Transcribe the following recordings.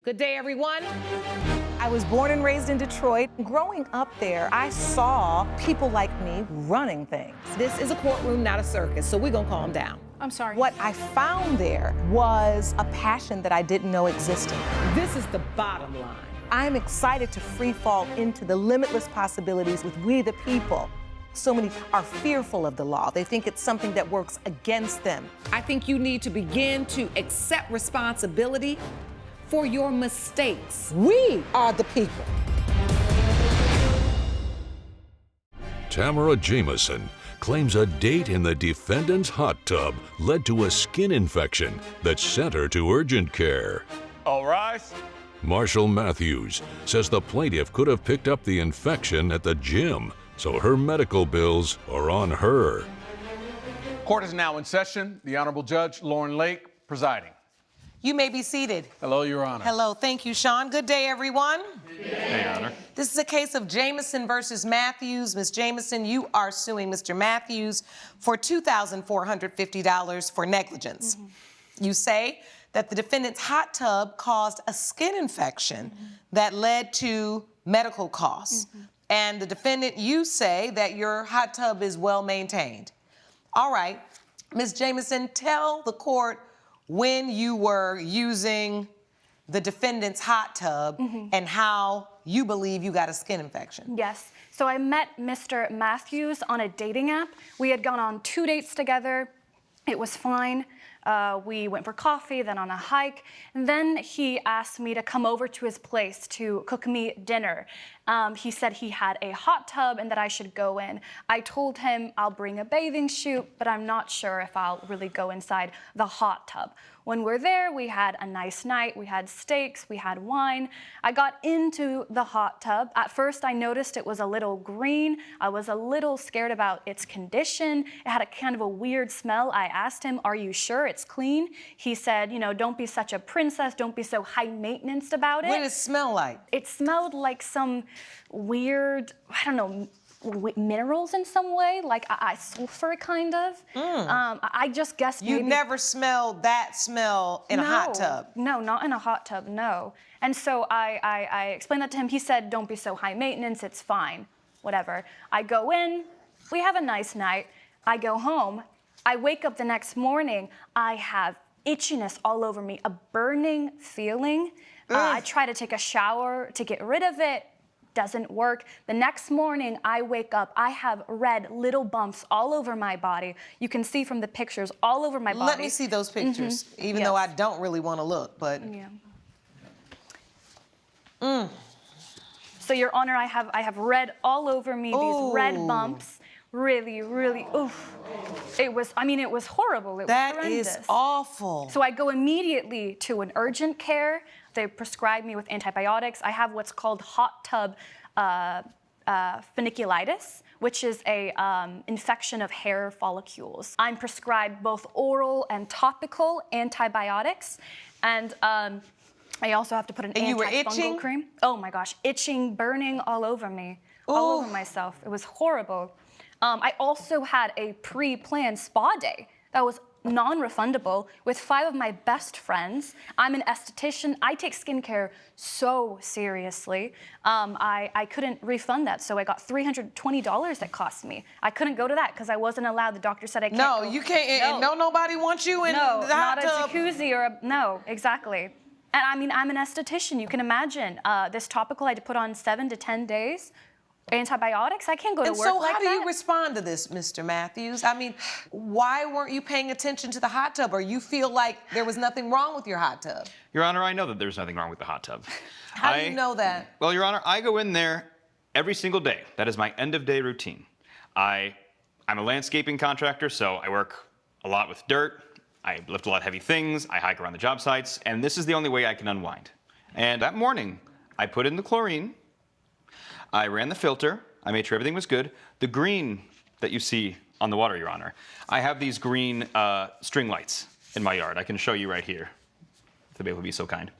Good day, everyone. I was born and raised in Detroit. Growing up there, I saw people like me running things. This is a courtroom, not a circus, so we're gonna calm down. I'm sorry. What I found there was a passion that I didn't know existed. This is the bottom line. I'm excited to free fall into the limitless possibilities with we the people. So many are fearful of the law. They think it's something that works against them. I think you need to begin to accept responsibility for your mistakes. We are the people. Tamara JAMISON claims a date in the defendant's hot tub led to a skin infection that sent her to urgent care. All rise. Marshal Mathis says the plaintiff could have picked up the infection at the gym, so her medical bills are on her. Court is now in session. The Honorable Judge Lauren Lake presiding. You may be seated. Hello, Your Honor. Hello, thank you, Sean. Good day, everyone. Hey, Your Honor. This is a case of JAMISON versus Matthews. Ms. JAMISON, you are suing Mr. Matthews for $2,450 for negligence. You say that the defendant's hot tub caused a skin infection that led to medical costs. And the defendant, you say that your hot tub is well maintained. All right, Ms. JAMISON, tell the court when you were using the defendant's hot tub and how you believe you got a skin infection. Yes. So I met Mr. Matthews on a dating app. We had gone on 2 dates together. It was fine. We went for coffee, then on a hike, and then he asked me to come over to his place to cook me dinner. He said he had a hot tub and that I should go in. I told him I'll bring a bathing suit, but I'm not sure if I'll really go inside the hot tub. When we're there, we had a nice night. We had steaks, we had wine. I got into the hot tub. At first, I noticed it was a little green. I was a little scared about its condition. It had a kind of a weird smell. I asked him, "Are you sure it's clean?" He said, "You know, don't be such a princess. Don't be so high maintenance about it." What did it smell like? It smelled like some weird, I don't know, minerals in some way, like sulfur kind of. I just guessed maybe. You've never smelled that smell in a hot tub? No, not in a hot tub, no. And so I explained that to him. He said, "Don't be so high maintenance, it's fine," whatever. I go in, we have a nice night. I go home, I wake up the next morning, I have itchiness all over me, a burning feeling. I try to take a shower to get rid of it. Doesn't work. The next morning, I wake up, I have red little bumps all over my body. You can see from the pictures all over my body. Let me see those pictures, even though I don't really want to look, but. Yeah. So, Your Honor, I have red all over me, these red bumps. Really, really, oof. It was horrible. It was horrendous. That is awful. So I go immediately to an urgent care. They prescribe me with antibiotics. I have what's called hot tub funiculitis, which is a infection of hair follicles. I'm prescribed both oral and topical antibiotics, and I also have to put an antifungal cream. Oh my gosh, itching, burning all over me, all over myself. It was horrible. I also had a pre-planned spa day that was non-refundable with 5 of my best friends. I'm an esthetician. I take skincare so seriously. I couldn't refund that, so I got $320 that cost me. I couldn't go to that because I wasn't allowed. The doctor said I can't. No, you can't. No, nobody wants you in the hot not tub. A jacuzzi or a, no, exactly. And I mean, I'm an esthetician. You can imagine this topical I had to put on 7 to 10 days. Antibiotics, I can't go to work like that. And so how do you respond to this, Mr. Matthews? I mean, why weren't you paying attention to the hot tub, or you feel like there was nothing wrong with your hot tub? Your Honor, I know that there's nothing wrong with the hot tub. How do you know that? Well, Your Honor, I go in there every single day. That is my end-of-day routine. I'm a landscaping contractor, so I work a lot with dirt. I lift a lot of heavy things. I hike around the job sites, and this is the only way I can unwind. And that morning, I put in the chlorine. I ran the filter. I made sure everything was good. The green that you see on the water, Your Honor, I have these green string lights in my yard. I can show you right here, if the babe would be so kind.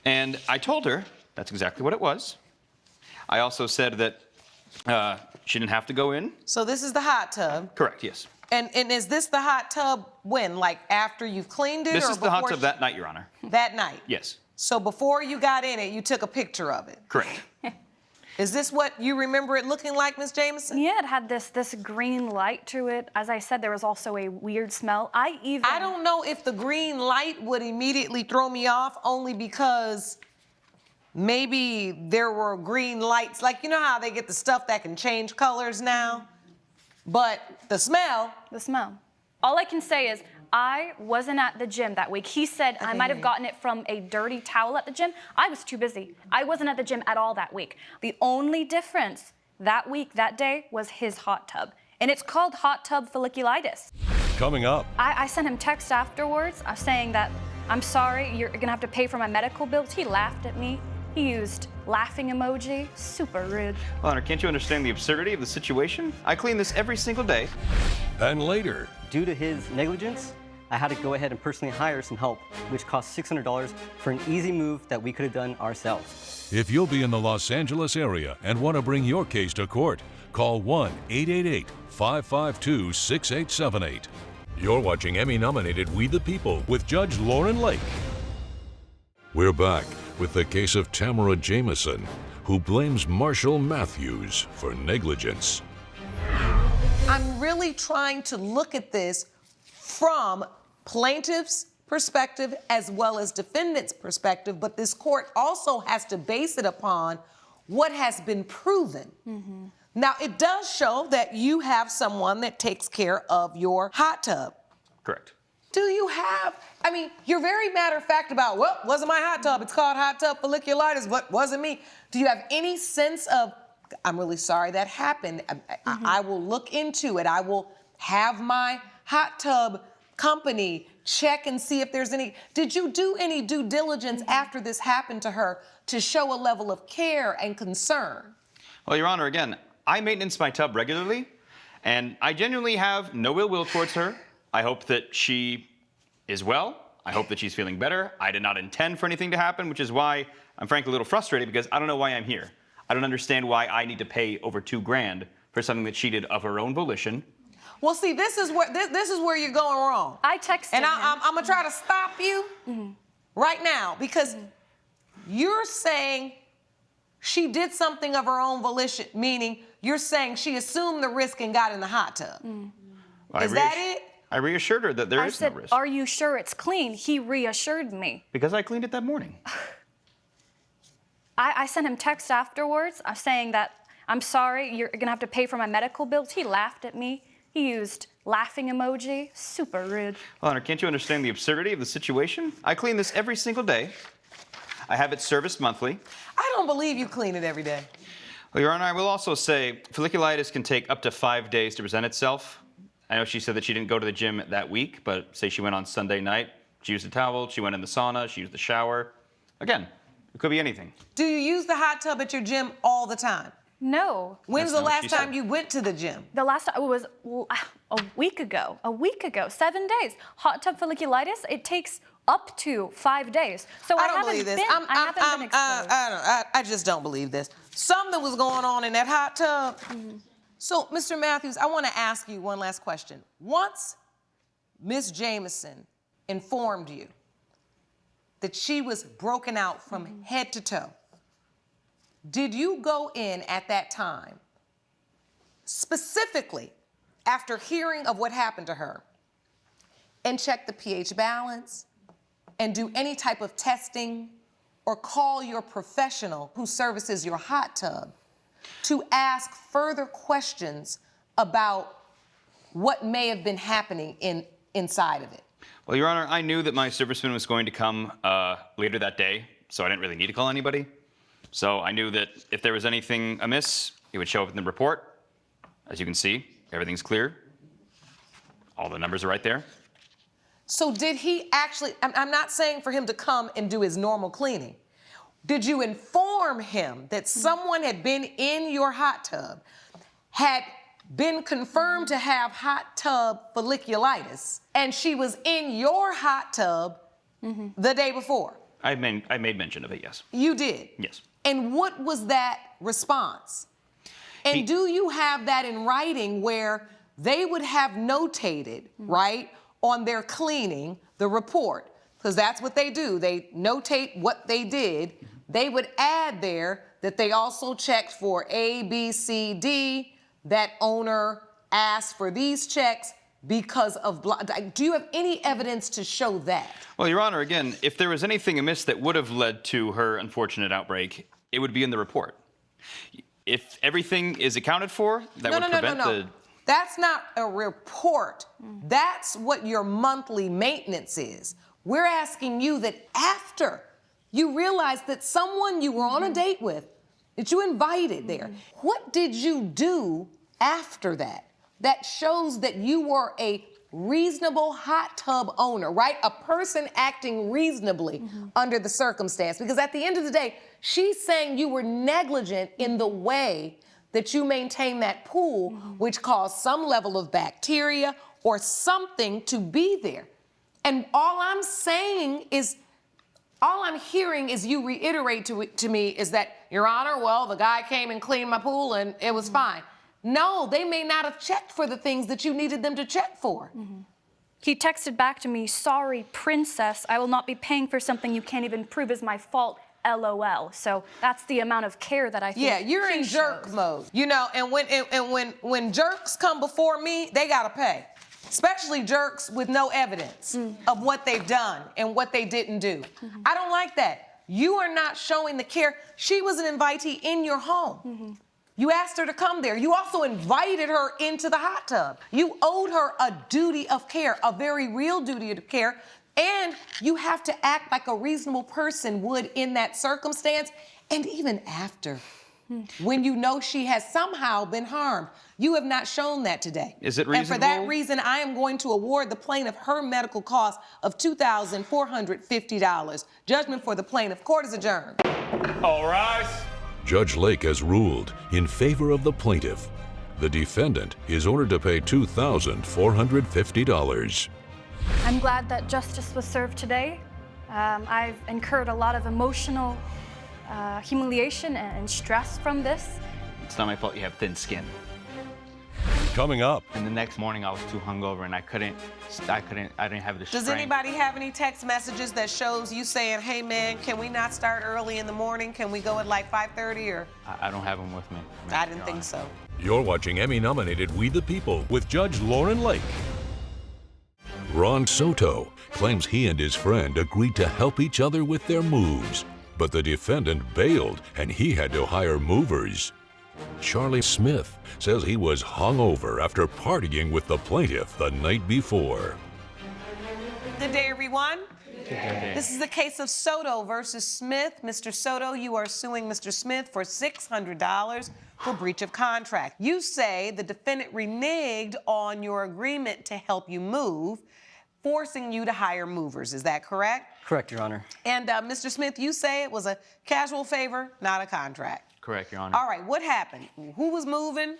And I told her that's exactly what it was. I also said that she didn't have to go in. So this is the hot tub. Correct, yes. And is this the hot tub when? Like after you've cleaned it? This or is the hot before tub that night, Your Honor. That night? Yes. So before you got in it, you took a picture of it. Correct. Is this what you remember it looking like, Ms. Jamison? Yeah, it had this green light to it. As I said, there was also a weird smell. I don't know if the green light would immediately throw me off, only because maybe there were green lights. Like, you know how they get the stuff that can change colors now? But the smell. The smell. All I can say is I wasn't at the gym that week. He said I might have gotten it from a dirty towel at the gym. I was too busy. I wasn't at the gym at all that week. The only difference that week, that day, was his hot tub. And it's called hot tub folliculitis. Coming up, I sent him text afterwards saying that, I'm sorry, you're gonna have to pay for my medical bills. He laughed at me. He used laughing emoji. Super rude. Well, Honor, can't you understand the absurdity of the situation? I clean this every single day. and later, Due to his negligence, I had to go ahead and personally hire some help, which cost $600 for an easy move that we could have done ourselves. if you'll be in the Los Angeles area and want to bring your case to court, call 1-888-552-6878. You're watching Emmy-nominated We the People with Judge Lauren Lake. We're back with the case of Tamara Jamison, who blames Marshall Matthews for negligence. I'm really trying to look at this from plaintiff's perspective as well as defendant's perspective, but this court also has to base it upon what has been proven. Now, it does show that you have someone that takes care of your hot tub. Correct. Do you have, I mean, you're very matter of fact about, well, wasn't my hot tub, it's called hot tub folliculitis, but wasn't me. Do you have any sense of, I'm really sorry that happened. I will look into it. I will have my hot tub company check and see if there's any. Did you do any due diligence after this happened to her to show a level of care and concern? Well, Your Honor, again, I maintenance my tub regularly, and I genuinely have no ill will towards her. I hope that she is well. I hope that she's feeling better. I did not intend for anything to happen, which is why I'm frankly a little frustrated, because I don't know why I'm here. I don't understand why I need to pay over $2,000 for something that she did of her own volition. Well, see, this is where you're going wrong. I texted and him. I'm gonna try to stop you right now, because you're saying she did something of her own volition, meaning you're saying she assumed the risk and got in the hot tub. Is that it? I reassured her that there I is said, no risk. are you sure it's clean? He reassured me. Because I cleaned it that morning. I sent him text afterwards saying that, I'm sorry, you're gonna have to pay for my medical bills. He laughed at me. He used laughing emoji. Super rude. Well, Honor, can't you understand the absurdity of the situation? I clean this every single day. I have it serviced monthly. I don't believe you clean it every day. Well, Your Honor, I will also say folliculitis can take up to 5 days to present itself. I know she said that she didn't go to the gym that week, but say she went on Sunday night, she used a towel, she went in the sauna, she used the shower. Again, it could be anything. Do you use the hot tub at your gym all the time? No. When's That's the not what last she time said. you went to the gym? The last time was a week ago. 7 days. Hot tub folliculitis, it takes up to 5 days. So I don't haven't believe this. been, I haven't been exposed. I just don't believe this. Something was going on in that hot tub. So, Mr. Matthews, I want to ask you one last question. Once Ms. Jamison informed you that she was broken out from head to toe, did you go in at that time, specifically after hearing of what happened to her, and check the pH balance and do any type of testing or call your professional who services your hot tub to ask further questions about what may have been happening inside of it? Well, Your Honor, I knew that my serviceman was going to come later that day, so I didn't really need to call anybody. So I knew that if there was anything amiss, it would show up in the report. As you can see, everything's clear. All the numbers are right there. So did he actually, I'm not saying for him to come and do his normal cleaning. Did you inform him that someone had been in your hot tub, had been confirmed to have hot tub folliculitis, and she was in your hot tub the day before? I made mention of it, yes. You did? Yes. And what was that response? And do you have that in writing where they would have notated, right, on their cleaning, the report, because that's what they do. They notate what they did. They would add there that they also checked for A, B, C, D, that owner asked for these checks because of do you have any evidence to show that? Well, Your Honor, again, if there was anything amiss that would have led to her unfortunate outbreak, it would be in the report. If everything is accounted for, that would prevent the... That's not a report. That's what your monthly maintenance is. We're asking you that after you realized that someone you were on a date with, that you invited there, what did you do after that? That shows that you were a reasonable hot tub owner, right? A person acting reasonably under the circumstance. Because at the end of the day, she's saying you were negligent in the way that you maintained that pool, which caused some level of bacteria or something to be there. And all I'm hearing is you reiterate to me is that, Your Honor, well, the guy came and cleaned my pool and it was fine. No, they may not have checked for the things that you needed them to check for. He texted back to me, "Sorry, princess, I will not be paying for something you can't even prove is my fault, LOL." So that's the amount of care that I think. Yeah, you're in jerk mode. You know, and when jerks come before me, they gotta pay. Especially jerks with no evidence of what they've done and what they didn't do. I don't like that. You are not showing the care. She was an invitee in your home. You asked her to come there. You also invited her into the hot tub. You owed her a duty of care, a very real duty of care, and you have to act like a reasonable person would in that circumstance, and even after, when you know she has somehow been harmed. You have not shown that today. Is it reasonable? And for that reason, I am going to award the plaintiff her medical cost of $2,450. Judgment for the plaintiff. Court is adjourned. All rise. Judge Lake has ruled in favor of the plaintiff. The defendant is ordered to pay $2,450. I'm glad that justice was served today. I've incurred a lot of emotional humiliation and stress from this. It's not my fault you have thin skin. Coming up, And the next morning I was too hungover and I didn't have the strength. Does anybody have any text messages that shows you saying, "Hey man, can we not start early in the morning? Can we go at like 5:30 or?" I don't have them with me. I didn't think so. you're watching Emmy-nominated We the People with Judge Lauren Lake. Ron Soto claims he and his friend agreed to help each other with their moves, but the defendant bailed and he had to hire movers. Charlie Smith says he was hungover after partying with the plaintiff the night before. Good day, everyone. This is the case of Soto versus Smith. Mr. Soto, you are suing Mr. Smith for $600 for breach of contract. You say the defendant reneged on your agreement to help you move, forcing you to hire movers. Is that correct? Correct, Your Honor. And Mr. Smith, you say it was a casual favor, not a contract. Correct, Your Honor. All right, what happened? Who was moving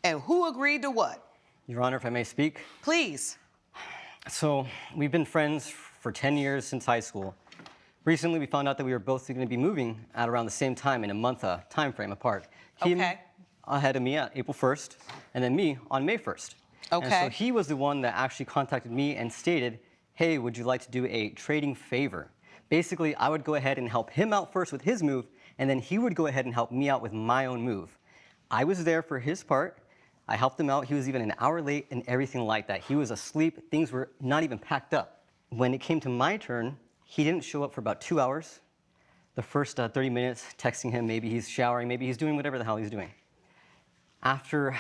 and who agreed to what? Your Honor, if I may speak. Please. So we've been friends for 10 years since high school. Recently, we found out that we were both going to be moving at around the same time in a month time frame apart. He ahead of me at April 1st, and then me on May 1st. Okay. And so he was the one that actually contacted me and stated, "Hey, would you like to do a trading favor?" Basically, I would go ahead and help him out first with his move, and then he would go ahead and help me out with my own move. I was there for his part. I helped him out. He was even an hour late and everything like that. He was asleep. Things were not even packed up. When it came to my turn, he didn't show up for about 2 hours. The first 30 minutes, texting him, maybe he's showering, maybe he's doing whatever the hell he's doing. After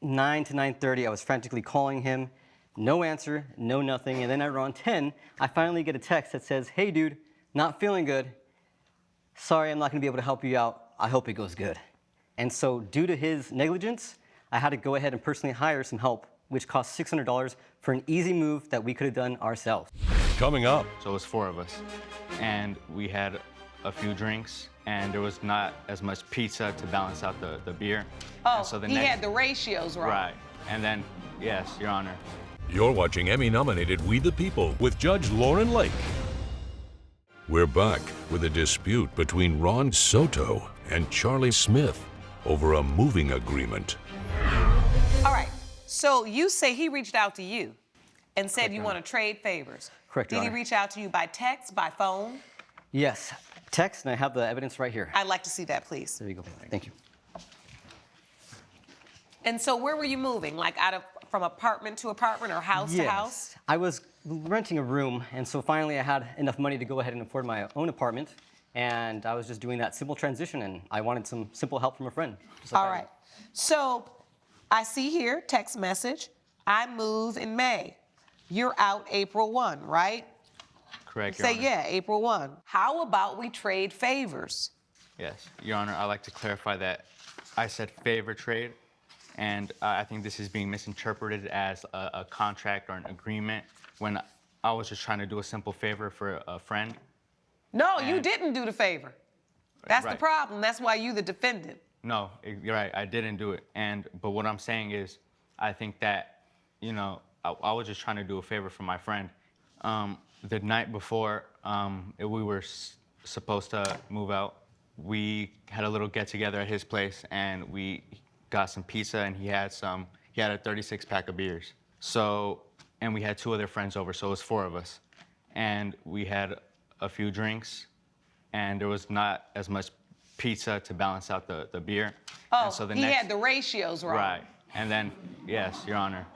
9 to 9:30, I was frantically calling him. No answer, no nothing. And then at around 10, I finally get a text that says, "Hey dude, not feeling good. Sorry, I'm not gonna be able to help you out. I hope it goes good." And so due to his negligence, I had to go ahead and personally hire some help, which cost $600 for an easy move that we could have done ourselves. Coming up, So it was 4 of us, and we had a few drinks, and there was not as much pizza to balance out the beer. Oh, And so the he next, had the ratios wrong. right. And then, yes, Your Honor. you're watching Emmy-nominated We the People with Judge Lauren Lake. We're back with a dispute between Ron Soto and Charlie Smith over a moving agreement. All right, so you say he reached out to you and said you want to trade favors. Correct, Your Did he Honor. reach out to you by text, by phone? Yes, text, and I have the evidence right here. I'd like to see that, please. There you go. Thank you. And so where were you moving? Like from apartment to apartment or house to house? I was renting a room, and so finally I had enough money to go ahead and afford my own apartment, and I was just doing that simple transition, and I wanted some simple help from a friend. just like All I right. So I see here, text message, I move in May. You're out April 1, right? Correct, Your Say Honor. yeah, April 1. How about we trade favors? Yes, Your Honor, I'd like to clarify that I said favor trade, and I think this is being misinterpreted as a contract or an agreement when I was just trying to do a simple favor for a friend. No, you And- didn't do the favor. That's the Right. problem. That's why you the defendant. No, you're right, I didn't do it. But what I'm saying is, I think that, you know, I was just trying to do a favor for my friend. The night before we were supposed to move out, we had a little get together at his place, and we got some pizza, and he had a 36 pack of beers. So, and we had 2 other friends over, so it was 4 of us. And we had a few drinks, and there was not as much pizza to balance out the beer. Oh, And so the he next, had the ratios wrong. Right. And then, yes, Your Honor.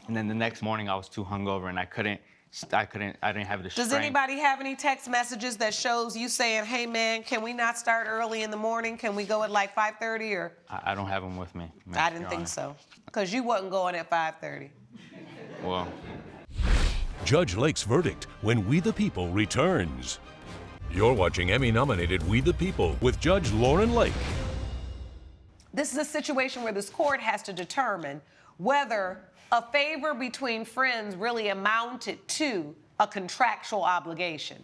And then the next morning I was too hungover, and I didn't have the Does strength. anybody have any text messages that shows you saying, hey man, can we not start early in the morning? Can we go at like 5:30 or? I don't have them with me. I didn't Your think Honor. so. Because you wasn't going at 5:30. Well, Judge Lake's verdict when We the People returns. You're watching Emmy-nominated We the People with Judge Lauren Lake. This is a situation where this court has to determine whether a favor between friends really amounted to a contractual obligation.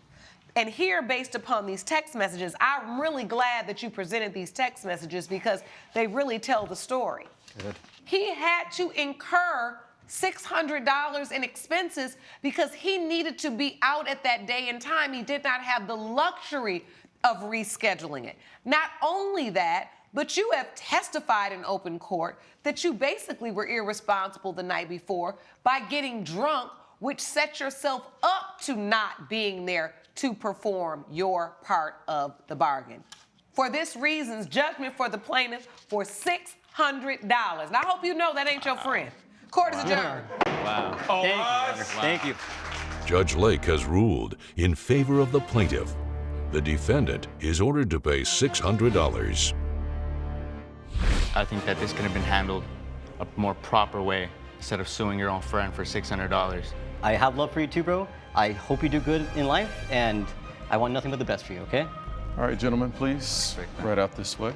And here, based upon these text messages, I'm really glad that you presented these text messages because they really tell the story. Good. He had to incur $600 in expenses because he needed to be out at that day and time. He did not have the luxury of rescheduling it. Not only that, but you have testified in open court that you basically were irresponsible the night before by getting drunk, which set yourself up to not being there to perform your part of the bargain. For this reason's judgment for the plaintiff for $600. And I hope you know that ain't your friend. Court is adjourned. wow. Oh, Thank you, Your what? Honor. Thank you. Judge Lake has ruled in favor of the plaintiff. The defendant is ordered to pay $600. I think that this could have been handled a more proper way instead of suing your own friend for $600. I have love for you too, bro. I hope you do good in life, and I want nothing but the best for you, okay? All right, gentlemen, please, right out this way.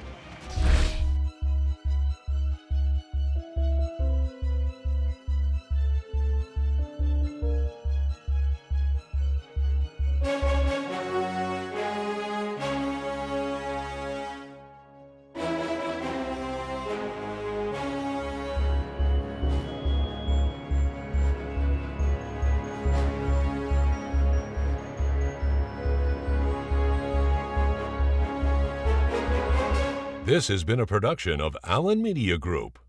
This has been a production of Allen Media Group.